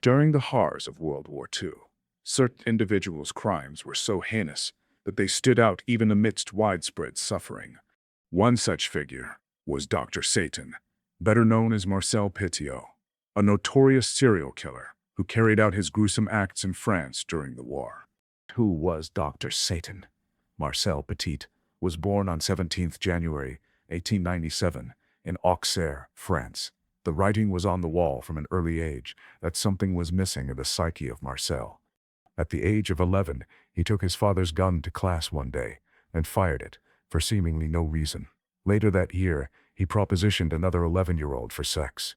During the horrors of World War II, certain individuals' crimes were so heinous that they stood out even amidst widespread suffering. One such figure was Dr. Satan, better known as Marcel Petiot, a notorious serial killer who carried out his gruesome acts in France during the war. Who was Dr. Satan? Marcel Petiot was born on 17th January 1897 in Auxerre, France. The writing was on the wall from an early age that something was missing in the psyche of Marcel. At the age of 11, he took his father's gun to class one day and fired it for seemingly no reason. Later that year, he propositioned another 11-year-old for sex.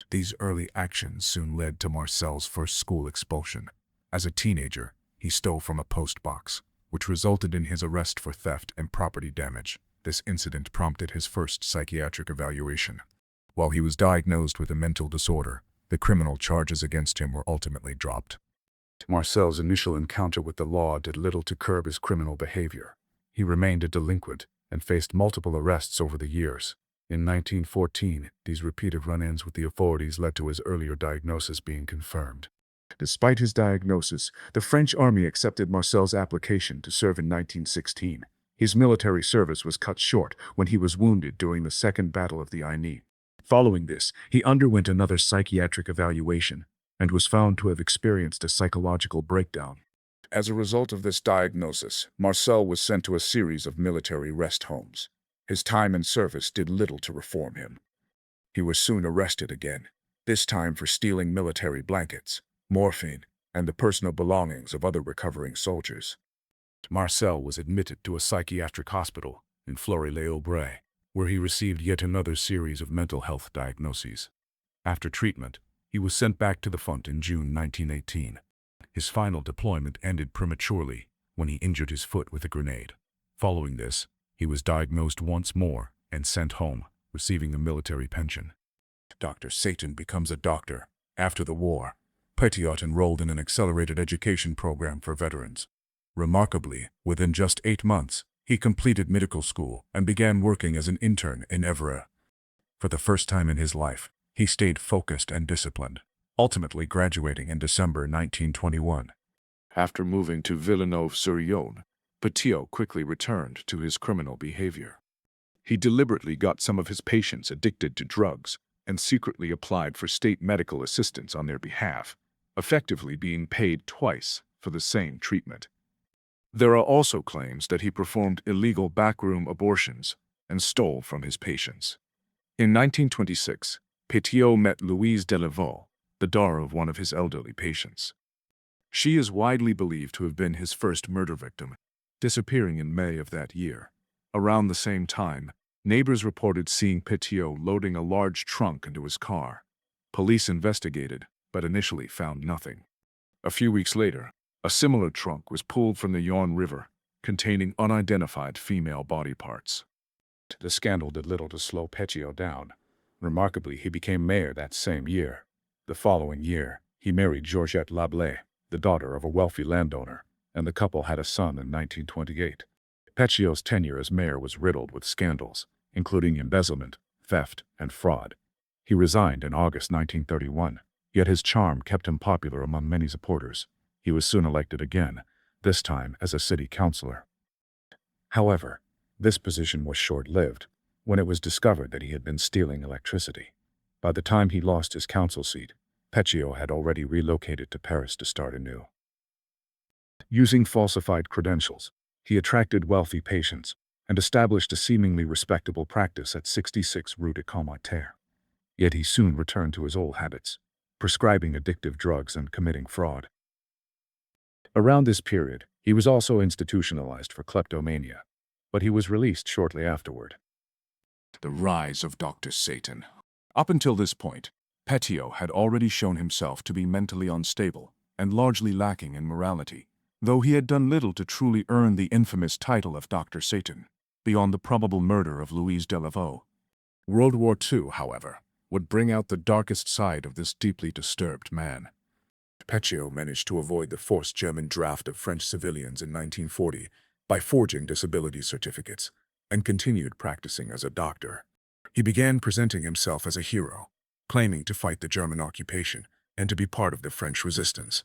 These early actions soon led to Marcel's first school expulsion. As a teenager, he stole from a post box, which resulted in his arrest for theft and property damage. This incident prompted his first psychiatric evaluation. While he was diagnosed with a mental disorder, the criminal charges against him were ultimately dropped. Marcel's initial encounter with the law did little to curb his criminal behavior. He remained a delinquent and faced multiple arrests over the years. In 1914, these repeated run-ins with the authorities led to his earlier diagnosis being confirmed. Despite his diagnosis, the French army accepted Marcel's application to serve in 1916. His military service was cut short when he was wounded during the Second Battle of the Aisne. Following this, he underwent another psychiatric evaluation and was found to have experienced a psychological breakdown. As a result of this diagnosis, Marcel was sent to a series of military rest homes. His time in service did little to reform him. He was soon arrested again, this time for stealing military blankets, morphine, and the personal belongings of other recovering soldiers. Marcel was admitted to a psychiatric hospital in Fleury-les-Aubrais, where he received yet another series of mental health diagnoses. After treatment, he was sent back to the front in June 1918. His final deployment ended prematurely when he injured his foot with a grenade. Following this, he was diagnosed once more and sent home, receiving the military pension. Dr. Satan becomes a doctor. After the war, Petiot enrolled in an accelerated education program for veterans. Remarkably, within just 8 months, he completed medical school and began working as an intern in Évreux. For the first time in his life, he stayed focused and disciplined, ultimately graduating in December 1921. After moving to Villeneuve-sur-Yonne, Petiot quickly returned to his criminal behavior. He deliberately got some of his patients addicted to drugs and secretly applied for state medical assistance on their behalf, effectively being paid twice for the same treatment. There are also claims that he performed illegal backroom abortions and stole from his patients. In 1926, Petiot met Louise Delaveau, the daughter of one of his elderly patients. She is widely believed to have been his first murder victim, disappearing in May of that year. Around the same time, neighbors reported seeing Petiot loading a large trunk into his car. Police investigated, but initially found nothing. A few weeks later, a similar trunk was pulled from the Yonne River, containing unidentified female body parts. The scandal did little to slow Petiot down. Remarkably, he became mayor that same year. The following year, he married Georgette Lablé, the daughter of a wealthy landowner, and the couple had a son in 1928. Petiot's tenure as mayor was riddled with scandals, including embezzlement, theft, and fraud. He resigned in August 1931, yet his charm kept him popular among many supporters. He was soon elected again, this time as a city councillor. However, this position was short-lived when it was discovered that he had been stealing electricity. By the time he lost his council seat, Petiot had already relocated to Paris to start anew. Using falsified credentials, he attracted wealthy patients and established a seemingly respectable practice at 66 Rue de Combeterre. Yet he soon returned to his old habits, prescribing addictive drugs and committing fraud. Around this period, he was also institutionalized for kleptomania, but he was released shortly afterward. The rise of Dr. Satan. Up until this point, Petiot had already shown himself to be mentally unstable and largely lacking in morality, though he had done little to truly earn the infamous title of Dr. Satan, beyond the probable murder of Louise Delaveau. World War II, however, would bring out the darkest side of this deeply disturbed man. Petiot managed to avoid the forced German draft of French civilians in 1940 by forging disability certificates, and continued practicing as a doctor. He began presenting himself as a hero, claiming to fight the German occupation and to be part of the French resistance.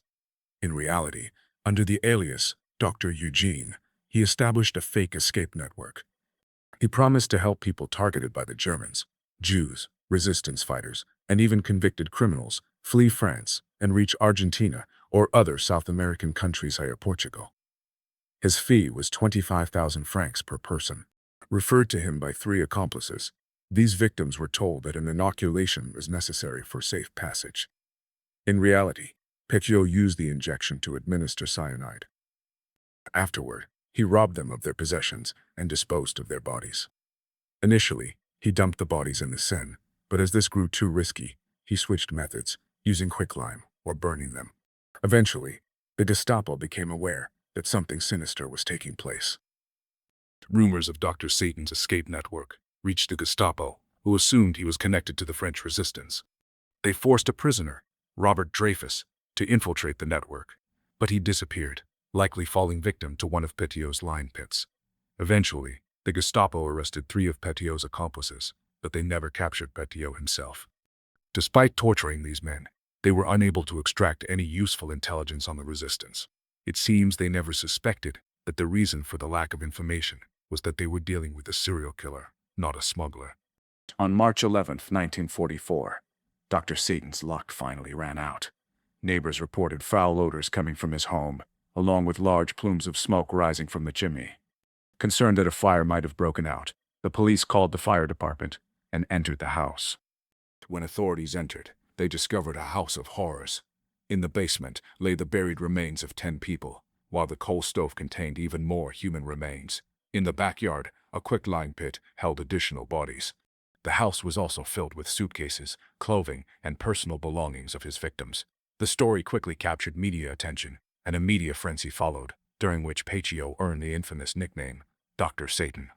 In reality, under the alias Dr. Eugene, he established a fake escape network. He promised to help people targeted by the Germans, Jews, resistance fighters, and even convicted criminals flee France and reach Argentina or other South American countries via Portugal. His fee was 25,000 francs per person. Referred to him by 3 accomplices, these victims were told that an inoculation was necessary for safe passage. In reality, Petiot used the injection to administer cyanide. Afterward, he robbed them of their possessions and disposed of their bodies. Initially, he dumped the bodies in the Seine, but as this grew too risky, he switched methods, using quicklime or burning them. Eventually, the Gestapo became aware that something sinister was taking place. Rumors of Dr. Satan's escape network reached the Gestapo, who assumed he was connected to the French resistance. They forced a prisoner, Robert Dreyfus, to infiltrate the network, but he disappeared, likely falling victim to one of Petiot's line pits. Eventually, the Gestapo arrested 3 of Petiot's accomplices, but they never captured Petiot himself. Despite torturing these men, they were unable to extract any useful intelligence on the resistance. It seems they never suspected that the reason for the lack of information was that they were dealing with a serial killer, not a smuggler. On March 11, 1944, Dr. Satan's luck finally ran out. Neighbors reported foul odors coming from his home, along with large plumes of smoke rising from the chimney. Concerned that a fire might have broken out, the police called the fire department and entered the house. When authorities entered, they discovered a house of horrors. In the basement lay the buried remains of 10 people, while the coal stove contained even more human remains. In the backyard, a quicklime pit held additional bodies. The house was also filled with suitcases, clothing, and personal belongings of his victims. The story quickly captured media attention, and a media frenzy followed, during which Petiot earned the infamous nickname, Dr. Satan.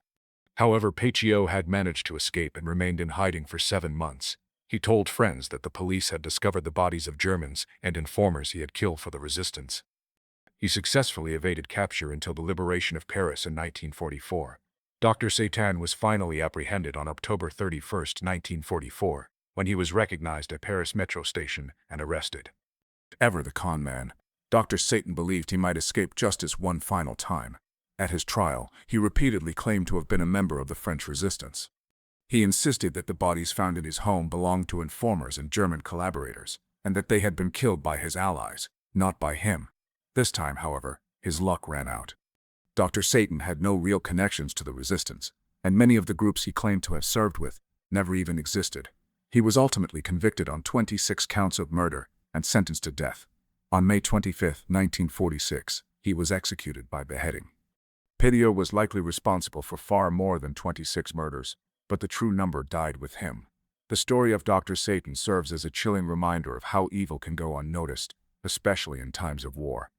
However, Petiot had managed to escape and remained in hiding for 7 months. He told friends that the police had discovered the bodies of Germans and informers he had killed for the resistance. He successfully evaded capture until the liberation of Paris in 1944. Dr. Satan was finally apprehended on October 31, 1944, when he was recognized at Paris metro station and arrested. Ever the con man, Dr. Satan believed he might escape justice one final time. At his trial, he repeatedly claimed to have been a member of the French resistance. He insisted that the bodies found in his home belonged to informers and German collaborators, and that they had been killed by his allies, not by him. This time, however, his luck ran out. Dr. Satan had no real connections to the resistance, and many of the groups he claimed to have served with never even existed. He was ultimately convicted on 26 counts of murder and sentenced to death. On May 25, 1946, he was executed by beheading. Petiot was likely responsible for far more than 26 murders, but the true number died with him. The story of Dr. Satan serves as a chilling reminder of how evil can go unnoticed, especially in times of war.